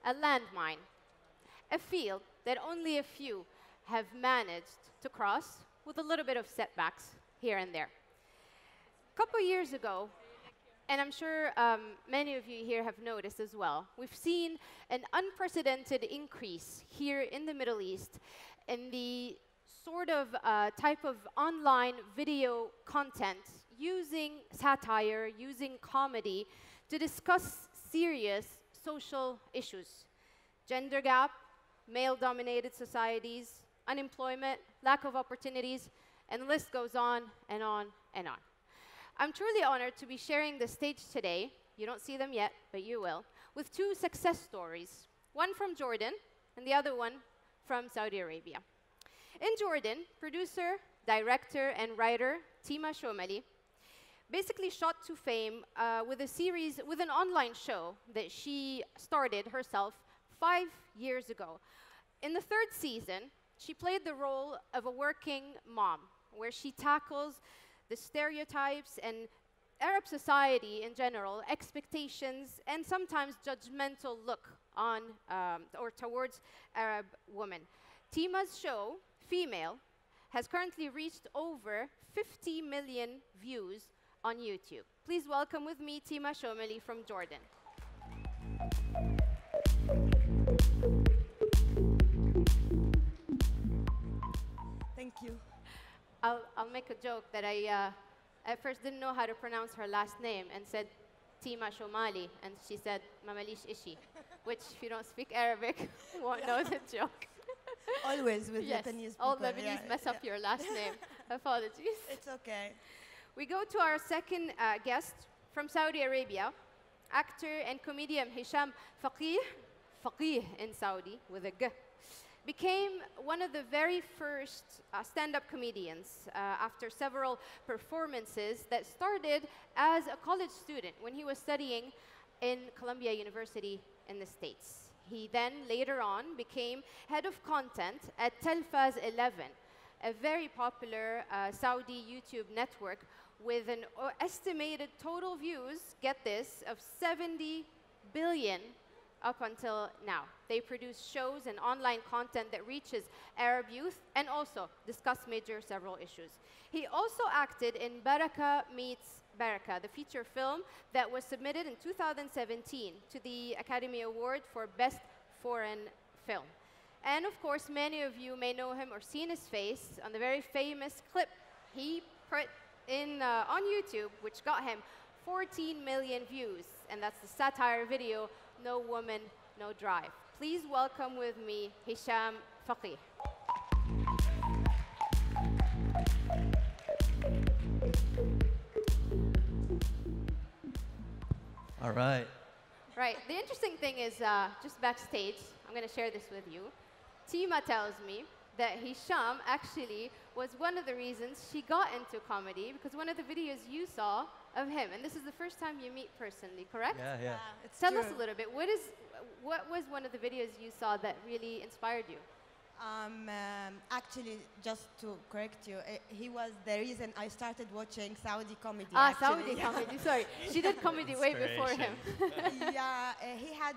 a landmine, a field that only a few have managed to cross with a little bit of setbacks here and there. A couple years ago, and I'm sure many of you here have noticed as well, we've seen an unprecedented increase here in the Middle East in the sort of type of online video content using satire, using comedy to discuss serious social issues. Gender gap, male-dominated societies, unemployment, lack of opportunities, and the list goes on and on and on. I'm truly honored to be sharing the stage today, you don't see them yet, but you will, with two success stories, one from Jordan and the other one from Saudi Arabia. In Jordan, producer, director, and writer Tima Shomali basically shot to fame with a series, with an online show that she started herself 5 years ago. In the third season, she played the role of a working mom, where she tackles the stereotypes and Arab society in general, expectations, and sometimes judgmental look on or towards Arab women. Tima's show, Female, has currently reached over 50 million views on YouTube. Please welcome with me Tima Shomali from Jordan. Thank you. I'll make a joke that I at first didn't know how to pronounce her last name and said Tima Shomali, and she said Mamalish Ishi, which if you don't speak Arabic, won't know the joke. Always with Yes, Lebanese people. all Lebanese mess up your last name. Apologies. It's okay. We go to our second guest from Saudi Arabia, actor and comedian Hisham Fageeh in Saudi with a G, became one of the very first stand-up comedians after several performances that started as a college student when he was studying in Columbia University in the States. He then later on became head of content at Telfaz 11, a very popular Saudi YouTube network with an estimated total views, get this, of 70 billion up until now. They produce shows and online content that reaches Arab youth and also discuss major several issues. He also acted in Baraka Meets Baraka, the feature film that was submitted in 2017 to the Academy Award for Best Foreign Film. And of course, many of you may know him or seen his face on the very famous clip he put in on YouTube, which got him 14 million views, and that's the satire video, No Woman, No Drive. Please welcome with me Hisham Fageeh. All right. Right, the interesting thing is, just backstage, I'm going to share this with you. Tima tells me that Hisham actually was one of the reasons she got into comedy, because one of the videos you saw of him, and this is the first time you meet personally, correct? Yeah. It's Tell true. us a little bit, what was one of the videos you saw that really inspired you? Actually, just to correct you, he was the reason I started watching Saudi comedy. Saudi comedy, sorry. She did comedy way before him. Yeah, he had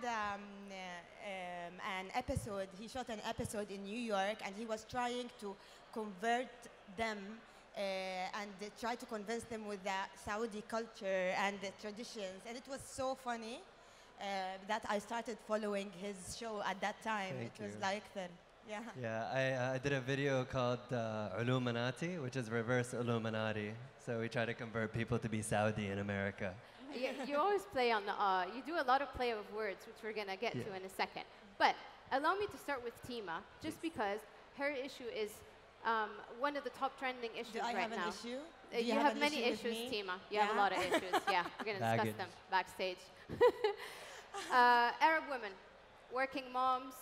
an episode, he shot an episode in New York, and he was trying to convert them and try to convince them with the Saudi culture and the traditions. And it was so funny that I started following his show at that time. Thank it was you. like then. Yeah. Yeah, I did a video called Illuminati, which is reverse Illuminati. So we try to convert people to be Saudi in America. You always play on the, you do a lot of play of words, which we're going to get to in a second. But allow me to start with Tima, just because her issue is one of the top trending issues Do I right have now. an issue? You have many issues, Tima. You have a lot of issues. Yeah, we're going to discuss them backstage. Arab women, working moms,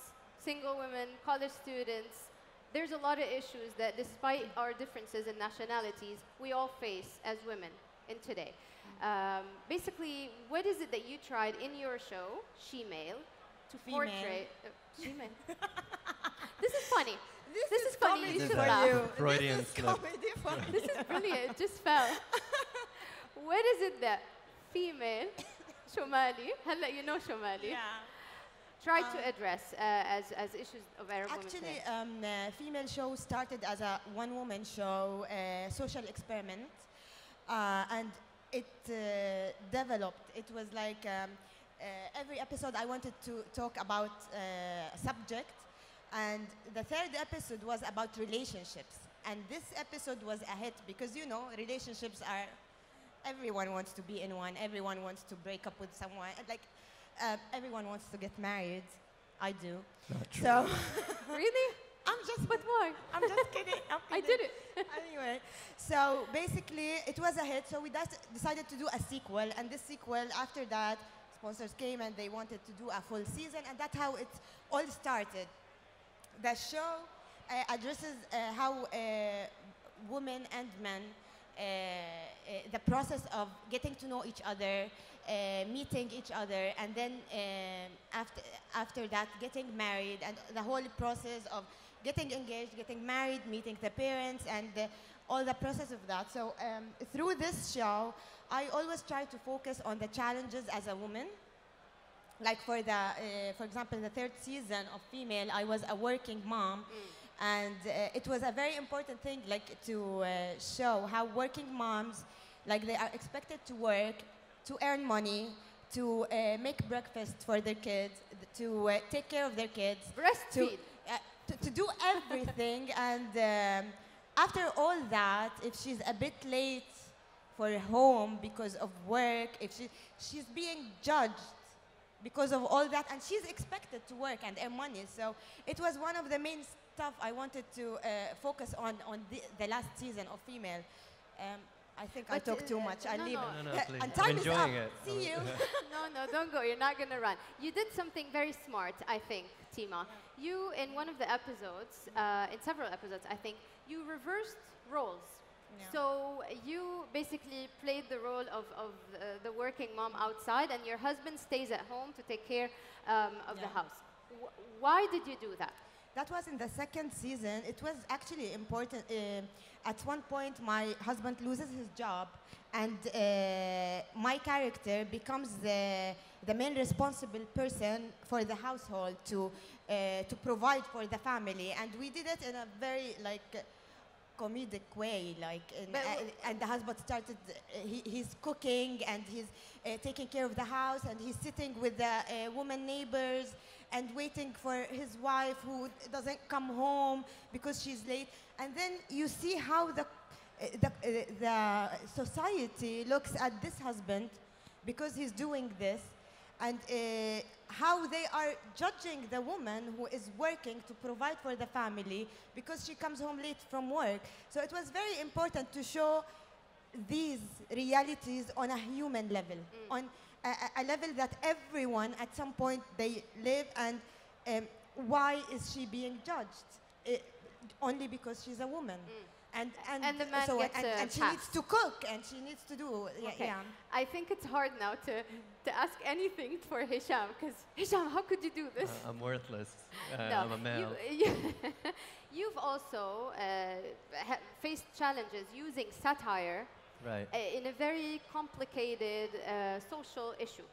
single women, college students. There's a lot of issues that, despite our differences in nationalities, we all face as women in today. Basically, what is it that you tried in your show, She-Male, to portray... She-Male. This is funny. This is funny. You should laugh. Freudian slip. This is brilliant. It just fell. What is it that female Shomali, هلا you know Shomali, try to address as issues of Arab women Actually, today? female show started as a one-woman show, social experiment, and it developed. It was like every episode I wanted to talk about a subject, and the third episode was about relationships. And this episode was a hit because, you know, relationships are, everyone wants to be in one, everyone wants to break up with someone, and like everyone wants to get married. I do. Not true. So Really? But why? I'm just kidding. I did it. Anyway, so basically it was a hit, so we decided to do a sequel, and this sequel, after that, sponsors came and they wanted to do a full season, and that's how it all started. The show addresses how women and men, the process of getting to know each other, meeting each other, and then after that getting married, and the whole process of getting engaged, getting married, meeting the parents, and all the process of that. So through this show, I always try to focus on the challenges as a woman. Like for example, in the third season of Female, I was a working mom, and it was a very important thing, like to show how working moms, like they are expected to work, to earn money, to make breakfast for their kids, to take care of their kids, Breastfeed. to do everything. And after all that, if she's a bit late for home because of work, if she's being judged because of all that, and she's expected to work and earn money. So it was one of the main stuff I wanted to focus on the last season of Female. I think I talked too much. I'll leave it. No, please. And I'm time is up. enjoying it. See you. No, don't go. You're not going to run. You did something very smart, I think, Tima. You, in one of the episodes, in several episodes, I think, you reversed roles. Yeah. So you basically played the role of the working mom outside, and your husband stays at home to take care of the house. Why did you do that? That was in the second season. It was actually important. At one point, my husband loses his job, and my character becomes the main responsible person for the household to provide for the family. And we did it in a very comedic way, and the husband started. He's cooking and he's taking care of the house, and he's sitting with the woman neighbors and waiting for his wife who doesn't come home because she's late. And then you see how the society looks at this husband because he's doing this, and how they are judging the woman who is working to provide for the family because she comes home late from work. So it was very important to show these realities on a human level, on a level that everyone at some point they live, and why is she being judged? Only because she's a woman. And the man so gets and she pass. needs to cook, and she needs to do Okay. I think it's hard now to ask anything for Hisham, because Hisham, how could you do this? I'm worthless. No, I'm a male. You've also faced challenges using satire Right. in a very complicated social issue.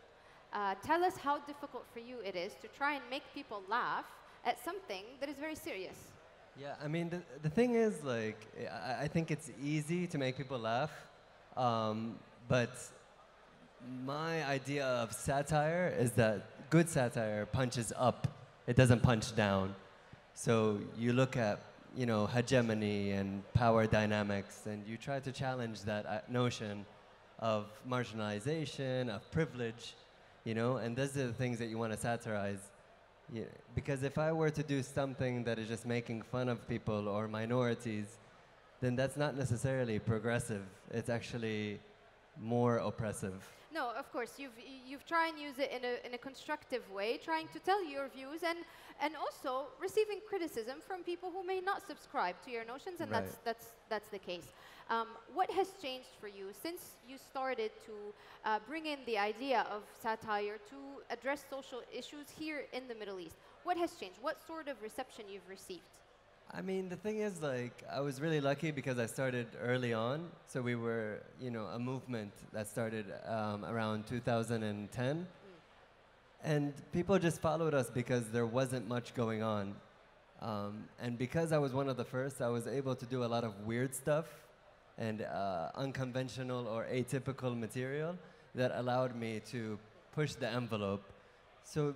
Tell us how difficult for you it is to try and make people laugh at something that is very serious. Yeah, I mean, the thing is, like, I think it's easy to make people laugh, but my idea of satire is that good satire punches up. It doesn't punch down. So you look at, you know, hegemony and power dynamics, and you try to challenge that notion of marginalization, of privilege, you know, and those are the things that you want to satirize. Yeah, because if I were to do something that is just making fun of people or minorities, then that's not necessarily progressive. It's actually more oppressive. No, of course, you've tried and use it in a constructive way, trying to tell your views and also receiving criticism from people who may not subscribe to your notions, and Right. that's the case. What has changed for you since you started to bring in the idea of satire to address social issues here in the Middle East? What has changed? What sort of reception you've received? I mean, the thing is, like, I was really lucky because I started early on. So we were, you know, a movement that started around 2010. And people just followed us because there wasn't much going on. And because I was one of the first, I was able to do a lot of weird stuff and unconventional or atypical material that allowed me to push the envelope. So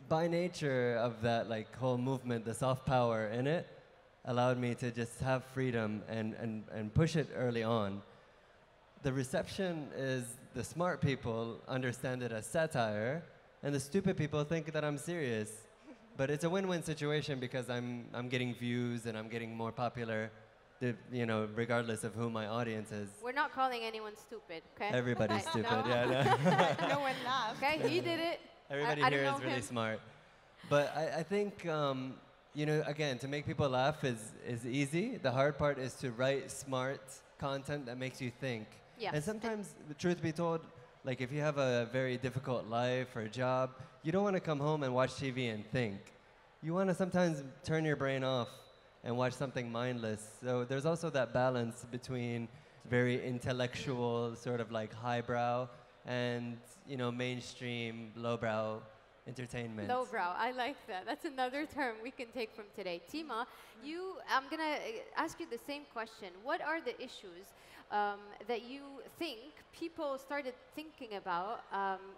by nature of that like whole movement, the soft power in it allowed me to just have freedom and push it early on. The reception is the smart people understand it as satire, and the stupid people think that I'm serious. But it's a win-win situation because I'm getting views and I'm getting more popular, you know, regardless of who my audience is. We're not calling anyone stupid, okay? Everybody's stupid, No. yeah. No one laughed. Okay, he did it. Everybody I here don't is know really him. smart. But I think, you know, again, to make people laugh is easy. The hard part is to write smart content that makes you think. Yes. And sometimes, the truth be told, like if you have a very difficult life or job, you don't want to come home and watch TV and think. You want to sometimes turn your brain off and watch something mindless. So there's also that balance between very intellectual, sort of like highbrow, and you know, mainstream, lowbrow entertainment. Lowbrow, I like that. That's another term we can take from today. Tima, I'm gonna ask you the same question. What are the issues that you think people started thinking about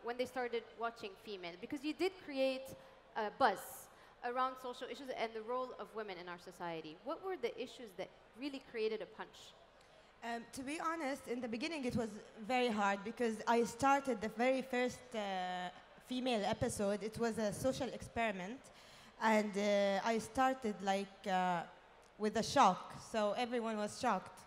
when they started watching female? Because you did create a buzz around social issues and the role of women in our society. What were the issues that really created a punch? To be honest, in the beginning it was very hard because I started the very first female episode. It was a social experiment, and I started like with a shock, so everyone was shocked.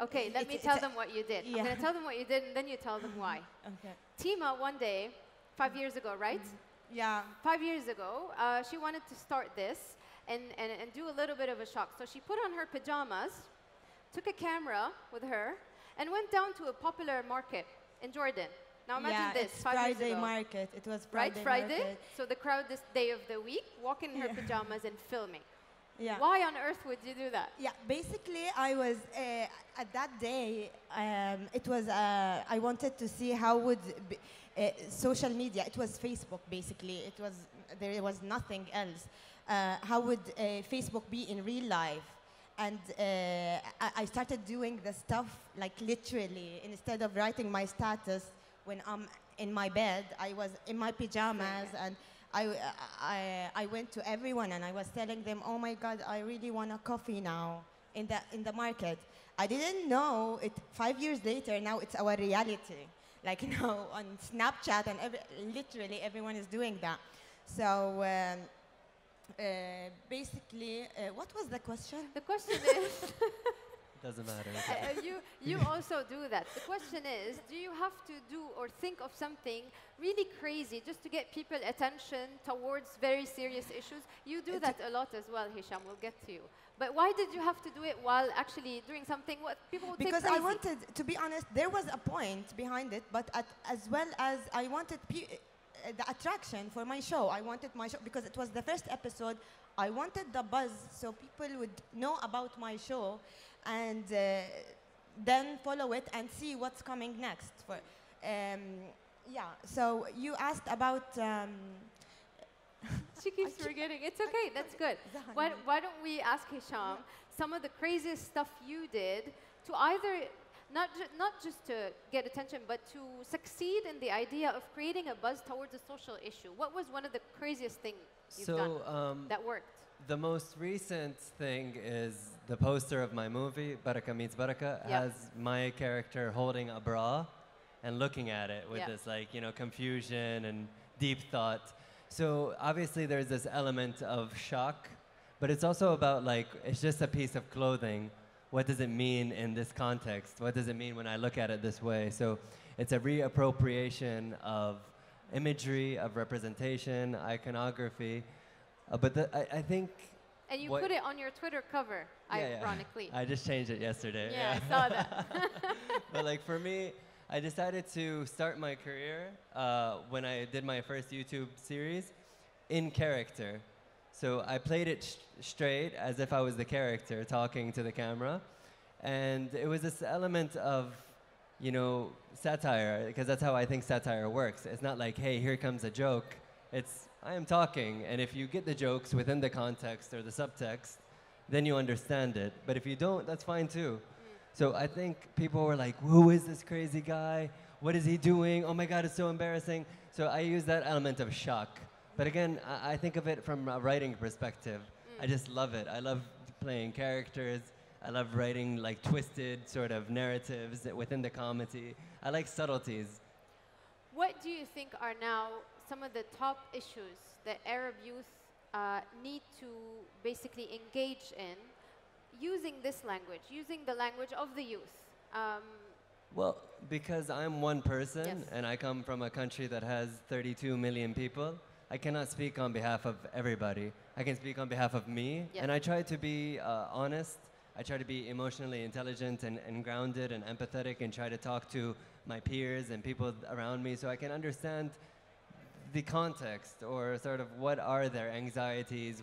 Okay, let me tell them what you did. I'm going to tell them what you did, and then you tell them why. Okay. Tima, one day, 5 years ago, right? Yeah. 5 years ago, she wanted to start this and do a little bit of a shock. So she put on her pajamas, took a camera with her, and went down to a popular market in Jordan. Now imagine this, it's 5 Friday years ago. market. It was Right, Friday Friday? market. So the crowd this day of the week, walking in her pajamas and filming. Yeah. Why on earth would you do that? Yeah, basically, I was at that day. It was I wanted to see how would social media. It was Facebook, basically. It was there was nothing else. How would Facebook be in real life? And I started doing the stuff like literally. Instead of writing my status when I'm in my bed, I was in my pajamas and. I went to everyone and I was telling them, oh my God, I really want a coffee now in the market. I didn't know it 5 years later, now it's our reality. Like, you know, on Snapchat and literally everyone is doing that. So basically, what was the question? The question is, Doesn't matter. you also do that. The question is, do you have to do or think of something really crazy just to get people attention towards very serious issues? You do that a lot as well, Hisham. We'll get to you. But why did you have to do it while actually doing something what people would Because take crazy? I wanted, to be honest, there was a point behind it, but as well as I wanted the attraction for my show. I wanted my show, because it was the first episode, I wanted the buzz so people would know about my show and then follow it and see what's coming next. Yeah, so you asked about... She keeps forgetting. It's okay. That's good. Why don't we ask Hisham some of the craziest stuff you did to either not just to get attention, but to succeed in the idea of creating a buzz towards a social issue? What was one of the craziest things you've done that worked? The most recent thing is the poster of my movie, Baraka Meets Baraka, has my character holding a bra and looking at it with this, like, you know, confusion and deep thought. So obviously there's this element of shock, but it's also about, like, it's just a piece of clothing. What does it mean in this context? What does it mean when I look at it this way? So it's a reappropriation of imagery, of representation, iconography. But I think... And you put it on your Twitter cover, ironically. I just changed it yesterday. Yeah, I saw that. But like for me, I decided to start my career when I did my first YouTube series in character. So I played it straight as if I was the character talking to the camera. And it was this element of, you know, satire, because that's how I think satire works. It's not like, hey, here comes a joke. It's, I am talking, and if you get the jokes within the context or the subtext, then you understand it. But if you don't, that's fine too. So I think people were like, who is this crazy guy? What is he doing? Oh my God, it's so embarrassing. So I use that element of shock. But again, I think of it from a writing perspective. I just love it. I love playing characters. I love writing like twisted sort of narratives within the comedy. I like subtleties. What do you think are now some of the top issues that Arab youth need to basically engage in using this language, using the language of the youth? Well, because I'm one person Yes. and I come from a country that has 32 million people, I cannot speak on behalf of everybody. I can speak on behalf of me, Yes. and I try to be honest. I try to be emotionally intelligent and grounded and empathetic and try to talk to my peers and people around me so I can understand the context or sort of what are their anxieties,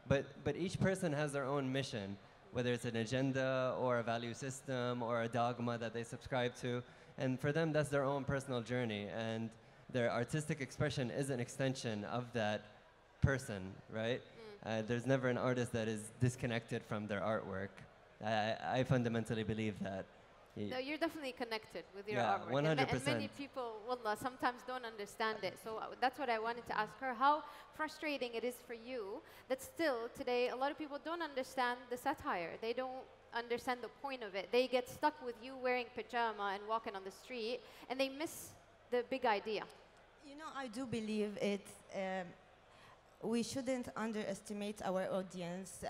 but each person has their own mission, whether it's an agenda or a value system or a dogma that they subscribe to. And for them, that's their own personal journey. And their artistic expression is an extension of that person, right? There's never an artist that is disconnected from their artwork. I fundamentally believe that. No, you're definitely connected with your Yeah, artwork. And 100%. many people, wallah, sometimes don't understand it. So that's what I wanted to ask her, how frustrating it is for you that still today a lot of people don't understand the satire. They don't understand the point of it. They get stuck with you wearing pajama and walking on the street, and they miss the big idea. You know, I do believe it. We shouldn't underestimate our audience.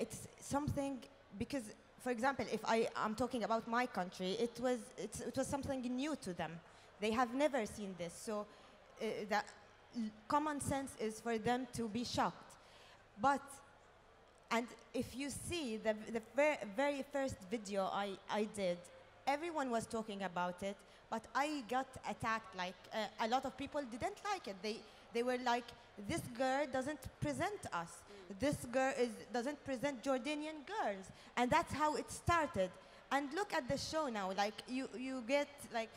It's something because, for example, if I'm talking about my country, it was something new to them. They have never seen this, so the common sense is for them to be shocked. And if you see the very first video I did, everyone was talking about it, but I got attacked. Like a lot of people didn't like it. They were like, this girl doesn't present us. This girl doesn't present Jordanian girls. And that's how it started. And look at the show now. Like you get like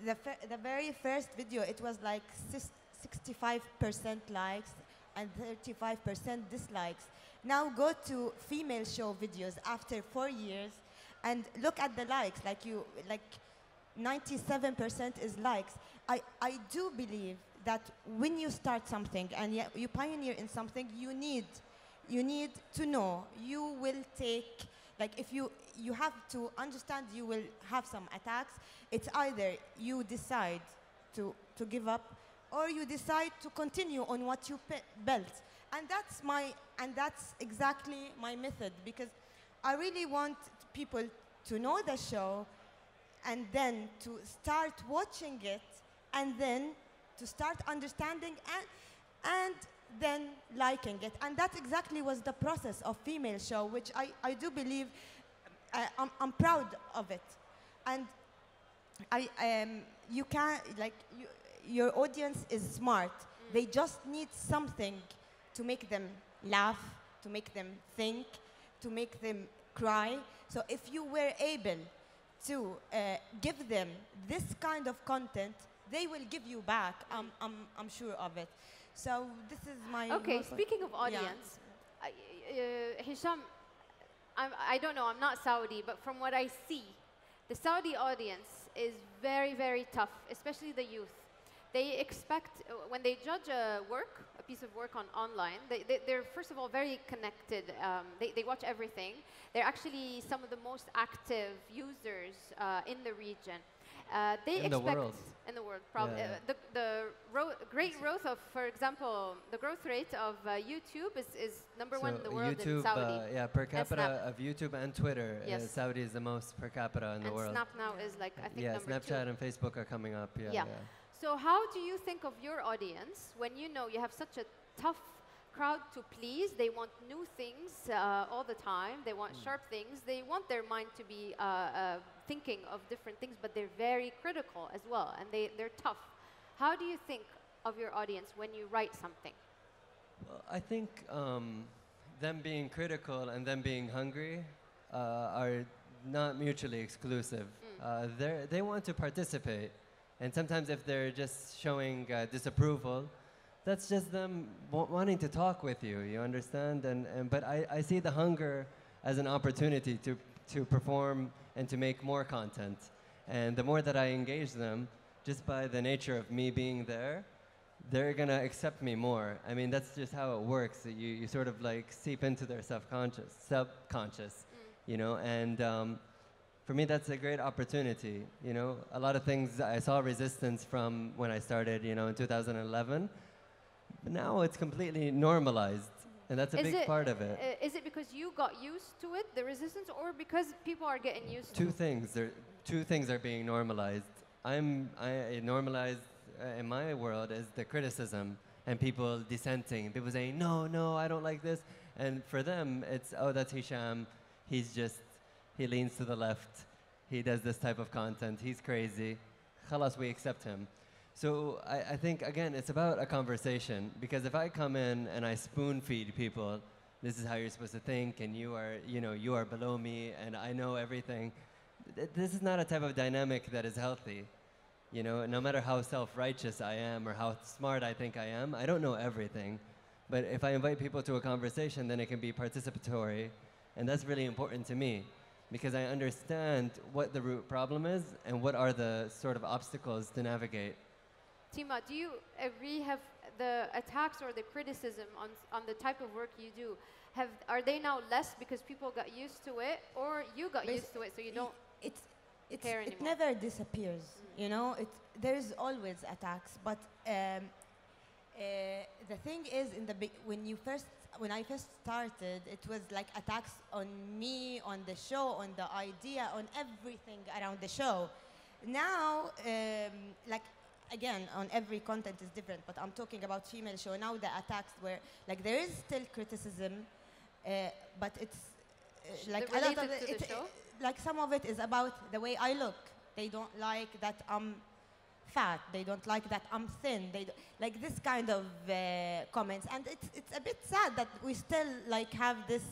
the very first video, it was like 65% likes and 35% dislikes. Now go to female show videos after 4 years and look at the likes. Like 97% is likes. I do believe that when you start something and you pioneer in something, you need to know you will take, like if you have to understand you will have some attacks. It's either you decide to give up or you decide to continue on what you built. And that's exactly my method, because I really want people to know the show and then to start watching it and then to start understanding and then liking it. And that exactly was the process of female show, which I do believe, I'm proud of it. And you can, like, your audience is smart. They just need something to make them laugh, to make them think, to make them cry. So if you were able to give them this kind of content, they will give you back. I'm sure of it. So this is my... Okay, speaking of audience, Hisham, I don't know, I'm not Saudi, but from what I see, the Saudi audience is very, very tough, especially the youth. They expect, when they judge a piece of work online, they're first of all very connected. They watch everything. They're actually some of the most active users in the region. In the world, probably. Yeah. The great growth of, for example, the growth rate of YouTube is number one in the world YouTube, in Saudi. per capita of YouTube and Twitter, Yes. Saudi is the most per capita in the world. And Snap now is like, I think, number Snapchat 2. and Facebook are coming up. Yeah. So how do you think of your audience when you know you have such a tough crowd to please? They want new things all the time. They want sharp things. They want their mind to be thinking of different things, but they're very critical as well, and they're tough. How do you think of your audience when you write something? Well, I think them being critical and them being hungry are not mutually exclusive. They want to participate And sometimes if they're just showing disapproval, that's just them wanting to talk with you, you understand? But I see the hunger as an opportunity to perform and to make more content. And the more that I engage them, just by the nature of me being there, they're gonna accept me more. I mean, that's just how it works. You sort of like seep into their subconscious, you know? And for me, that's a great opportunity, you know? A lot of things, I saw resistance from when I started, you know, in 2011. But now it's completely normalized, and that's a big part of it. Is it because you got used to it, the resistance, or because people are getting used to it? Two things are being normalized. I normalized in my world is the criticism and people dissenting. People saying, no, I don't like this. And for them, it's, oh, that's Hisham. He leans to the left. He does this type of content. He's crazy. Khalas, we accept him. So I think, again, it's about a conversation. Because if I come in and I spoon feed people, this is how you're supposed to think, and you are below me, and I know everything. This is not a type of dynamic that is healthy. You know, no matter how self-righteous I am or how smart I think I am, I don't know everything. But if I invite people to a conversation, then it can be participatory. And that's really important to me, because I understand what the root problem is and what are the sort of obstacles to navigate. Tima, do you agree, have the attacks or the criticism on the type of work you do, are they now less because people got used to it, or you got used to it so you don't care anymore? It never disappears, you know? There's always attacks, but the thing is, when I first started, it was like attacks on me, on the show, on the idea, on everything around the show. Now, like, again, on every content is different, but I'm talking about female show. Now the attacks were, like, there is still criticism, but it's like a lot of it, like some of it is about the way I look. They don't like that I'm fat. They don't like that I'm thin. Like this kind of comments, and it's a bit sad that we still like have this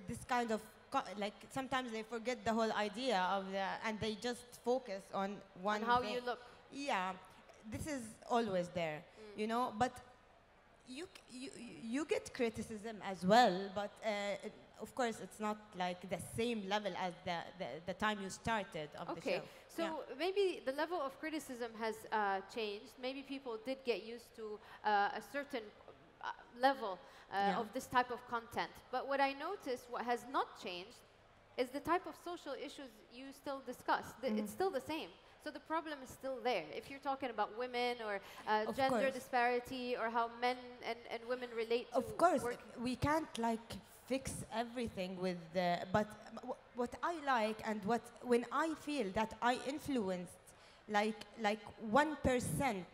this kind of like sometimes they forget the whole idea of and they just focus on one how thing. you look. Yeah, this is always there, you know. But you get criticism as well, but of course it's not like the same level as the time you started of the show. So maybe the level of criticism has changed. Maybe people did get used to a certain level of this type of content. But what I noticed, what has not changed, is the type of social issues you still discuss. It's still the same. So the problem is still there. If you're talking about women or gender disparity or how men and women relate to of course, work. we can't like fix everything with but what I like and when I feel that I influenced like 1%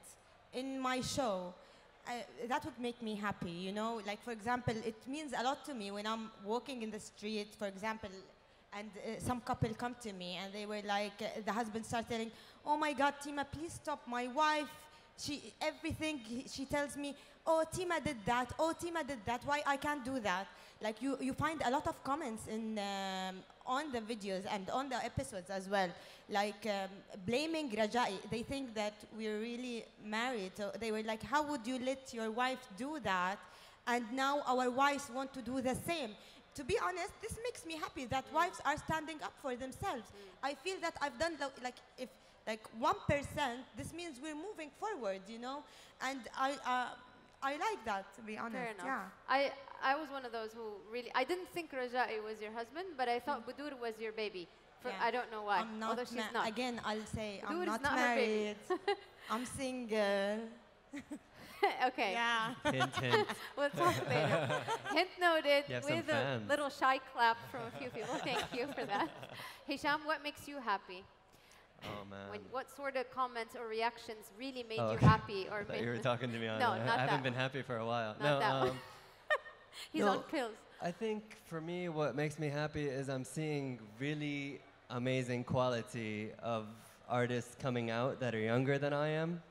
in my show, that would make me happy, you know. Like, for example, it means a lot to me when I'm walking in the street, for example, and some couple come to me and they were like, the husband starts telling, oh my God, Tima, please stop. My wife, she tells me, oh, Tima did that. Oh, Tima did that. Why I can't do that? Like you find a lot of comments on the videos and on the episodes as well, like blaming Rajai. They think that we're really married. So they were like, how would you let your wife do that? And now our wives want to do the same. To be honest, this makes me happy that wives are standing up for themselves. I feel that I've done like if like 1%, this means we're moving forward, you know. And I like that, to be honest. Fair enough. Yeah. I was one of those who really, I didn't think Rajai was your husband, but I thought Budur was your baby. I don't know why. I'm not although she's not. Again, I'll say Budur I'm not married. I'm single. Okay. Yeah. Hint, hint. We'll talk later. Hint noted, with a fans. little shy clap from a few people. Thank you for that. Hisham, what makes you happy? Oh, man. What sort of comments or reactions really made you happy? Or I thought you were talking to me on No, that. not I haven't that been happy for a while. Not that one. He's on pills. I think for me, what makes me happy is I'm seeing really amazing quality of artists coming out that are younger than I am.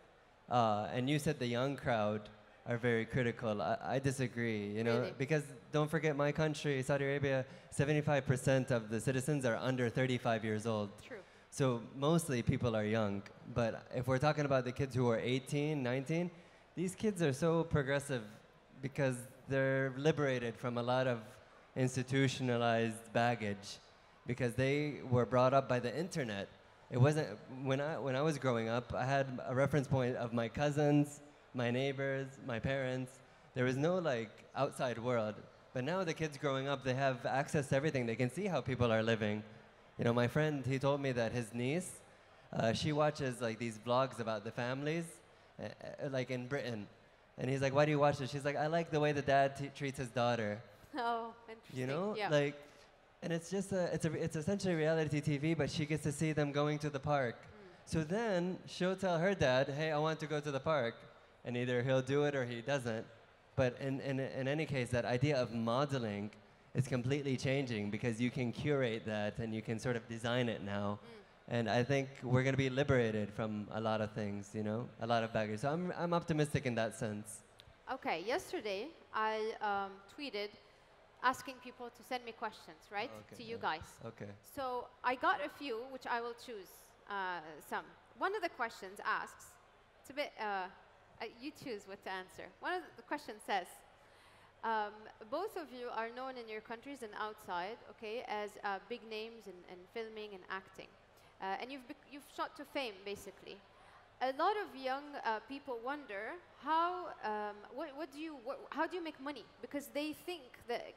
And you said the young crowd are very critical. I disagree, you know, Really? because don't forget my country, Saudi Arabia, 75% of the citizens are under 35 years old. True. So mostly people are young. But if we're talking about the kids who are 18, 19, these kids are so progressive because they're liberated from a lot of institutionalized baggage because they were brought up by the internet. It wasn't when I was growing up, I had a reference point of my cousins, my neighbors, my parents. There was no like outside world. But now the kids growing up, they have access to everything. They can see how people are living. You know, my friend, he told me that his niece, she watches like these vlogs about the families, like in Britain. And he's like, why do you watch this? She's like, I like the way the dad treats his daughter. Oh, interesting. You know, Yeah. like, and it's just it's essentially reality TV, but she gets to see them going to the park. So then she'll tell her dad, hey, I want to go to the park. And either he'll do it or he doesn't. But in any case, that idea of modeling is completely changing because you can curate that and you can sort of design it now. And I think we're going to be liberated from a lot of things, you know, a lot of baggage. So I'm optimistic in that sense. Okay, yesterday I tweeted asking people to send me questions, right, to you guys. Okay. So I got a few, which I will choose some. One of the questions asks, it's a bit, you choose what to answer. One of the questions says, both of you are known in your countries and outside, okay, as big names in filming and acting. And you've shot to fame, basically. A lot of young people wonder how how do you make money? Because they think that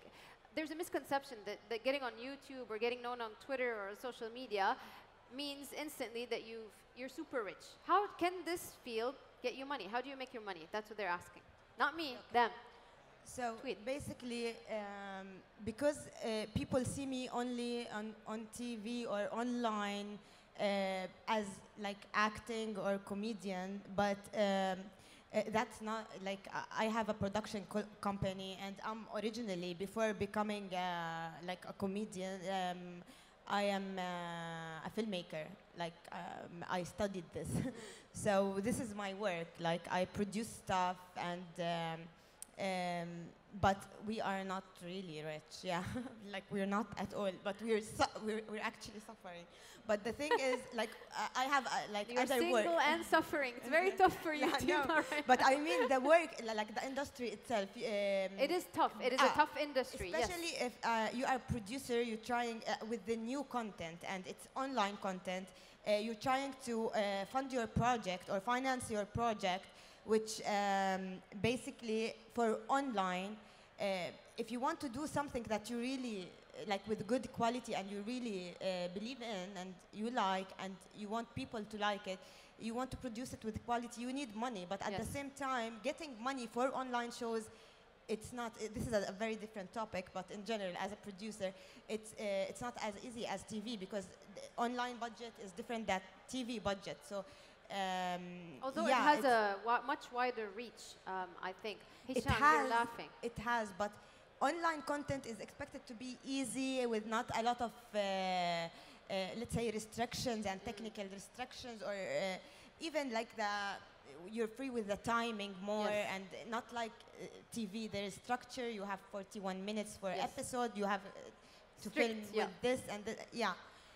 there's a misconception that getting on YouTube or getting known on Twitter or social media means instantly that you're super rich. How can this field get you money? How do you make your money? That's what they're asking. Not me, them. So Tweet. basically, because people see me only on TV or online as like acting or comedian, but that's not like I have a production company, and I'm originally before becoming like a comedian. I am a filmmaker. Like I studied this, so this is my work. Like I produce stuff and. But we are not really rich, yeah. Like we're not at all, but we're actually suffering. But the thing is, like I have like You're other single work. and suffering. It's very tough for you, Yeah, Tima, no. right But now. I mean the work, like the industry itself. It is tough. It is a tough industry. Especially yes. if you are a producer, you're trying with the new content and it's online content. You're trying to fund your project or finance your project, which basically for online, if you want to do something that you really like with good quality and you really believe in and you like and you want people to like it, you want to produce it with quality, you need money. But at the same time, getting money for online shows, it's not, this is a very different topic, but in general, as a producer, it's not as easy as TV because the online budget is different than TV budget. So Although it has a much wider reach, I think. Hisham, you're laughing. It has, but online content is expected to be easy with not a lot of, let's say, restrictions and technical restrictions, or even like you're free with the timing more, and not like TV. There is structure. You have 41 minutes for episode. You have to film with this and yeah.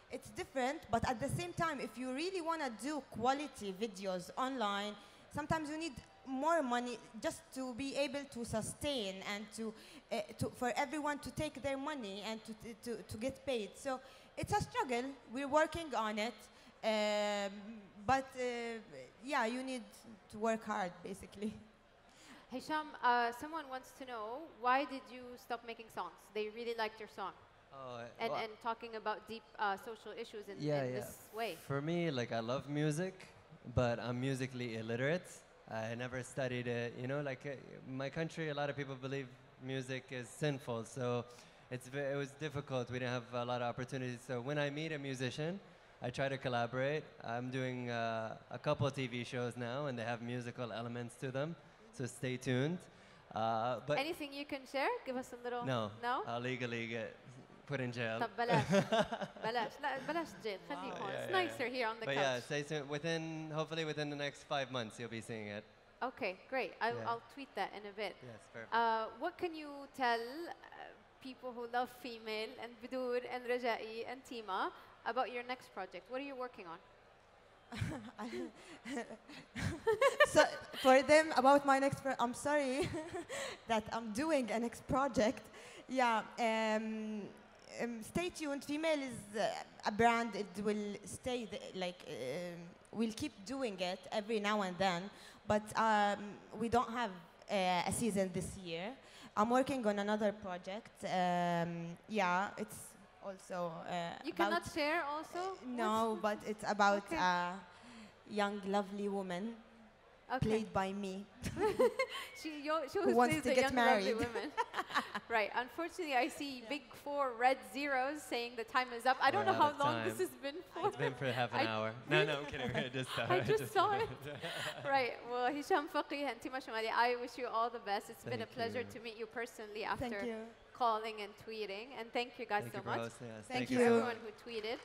It's different, but at the same time, if you really want to do quality videos online, sometimes you need more money just to be able to sustain and for everyone to take their money and to get paid. So it's a struggle. We're working on it, but yeah, you need to work hard, basically. Hisham, someone wants to know, why did you stop making songs? They really liked your song. And talking about deep social issues in this way. For me, like, I love music, but I'm musically illiterate. I never studied it. You know, like in my country, a lot of people believe music is sinful, so it was difficult. We didn't have a lot of opportunities. So when I meet a musician, I try to collaborate. I'm doing a couple of TV shows now, and they have musical elements to them, so stay tuned. But anything you can share? Give us a little... No. No? I'll legally get put in jail. طب بلاش بلاش جيل خليك هون. It's nicer here on the but couch. yeah, stay tuned. Hopefully within the next 5 months, you'll be seeing it. Okay, great. I'll tweet that in a bit. Yes, perfect. What can you tell people who love female and Budur and Raja'i and Tima about your next project. What are you working on? So for them about my next I'm sorry that I'm doing a next project. Yeah, stay tuned. Female is a brand. It will stay we'll keep doing it every now and then, but we don't have a season this year. I'm working on another project. Yeah, it's also You cannot share also? no, but it's about a young, lovely woman played by me. She Who wants plays to the get young, married. lovely women. Right. Unfortunately, I see big 4 red zeros saying the time is up. I don't know how long this has been for. It's been for half an hour. No, I'm kidding. I just saw it. Right. Well, Hisham Fageeh and Tima Shomali, I wish you all the best. It's been a pleasure to meet you personally after calling and tweeting. And thank you guys so much. Thank you for hosting us. Thank Thank you you. everyone who tweeted.